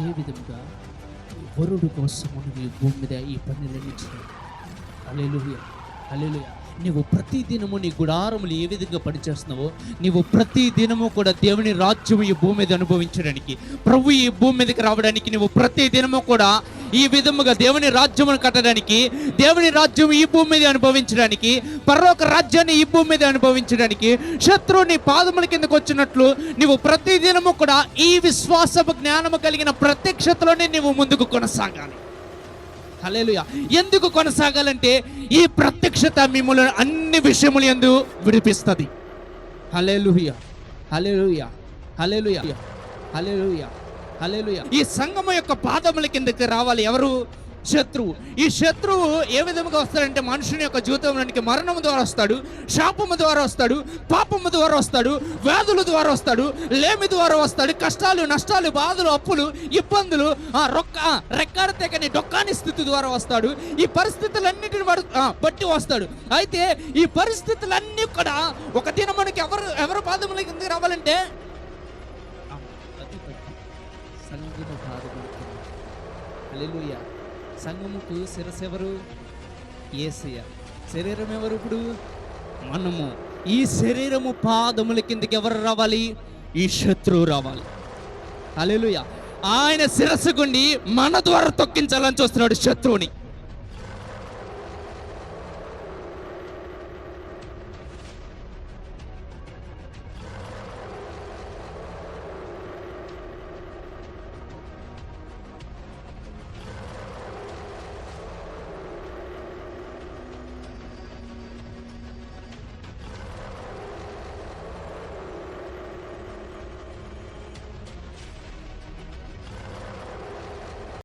అదే విధంగా వరుడు కోసము నువ్వు ఈ భూమి మీద ఈ పనులన్నీ చేయాలి. హల్లెలూయా, హల్లెలూయా. నీవు ప్రతి దినము నీ గుడారములు ఏ విధంగా పనిచేస్తున్నావో, నీవు ప్రతి దినము కూడా దేవుని రాజ్యం ఈ భూమి మీద అనుభవించడానికి, ప్రభు ఈ భూమి మీదకి రావడానికి, నువ్వు ప్రతి దినము కూడా ఈ విధముగా దేవుని రాజ్యమును కట్టడానికి, దేవుని రాజ్యం ఈ భూమి మీద అనుభవించడానికి, పరలోక రాజ్యాన్ని ఈ భూమి మీద అనుభవించడానికి, శత్రువు నీ పాదముల కిందకు వచ్చినట్లు నువ్వు ప్రతి దినము కూడా ఈ విశ్వాసపు జ్ఞానము కలిగిన ప్రత్యక్షతలోనే నువ్వు ముందుకు కొనసాగాలి. హల్లెలూయా. ఎందుకు కొనసాగాలంటే ఈ ప్రత్యక్షత మిమ్మల్ని అన్ని విషయములు యందు విడిపిస్తుంది. హల్లెలూయా, హల్లెలూయా, హల్లెలూయా, హల్లెలూయా, హల్లెలూయా. ఈ సంఘము యొక్క పాదముల కిందకి రావాలి ఎవరు? శత్రువు. ఈ శత్రువు ఏ విధంగా వస్తాడంటే మనుషుని యొక్క జీవితంలోనికి మరణము ద్వారా వస్తాడు, శాపము ద్వారా వస్తాడు, పాపము ద్వారా వస్తాడు, వ్యాధుల ద్వారా వస్తాడు, లేమి ద్వారా వస్తాడు, కష్టాలు, నష్టాలు, బాధలు, అప్పులు, ఇబ్బందులు, రెక్కాడ తెగని డొక్కాని స్థితి ద్వారా వస్తాడు. ఈ పరిస్థితులన్నిటిని బట్టి వస్తాడు. అయితే ఈ పరిస్థితులన్నీ కూడా ఒక దినం మనకి ఎవరు పాదముల కిందకి రావాలంటే సంఘము పాదముల కింద. హల్లెలూయా. సంఘముకు శిరస్సు ఎవరు? యేసయ్య. శరీరం ఎవరు? ఇప్పుడు మనము. ఈ శరీరము పాదముల కిందకి ఎవరు రావాలి? ఈ శత్రువు రావాలి. హల్లెలూయా. ఆయన శిరస్సు గుండి మన ద్వారా తొక్కించాలని చూస్తున్నాడు శత్రువుని.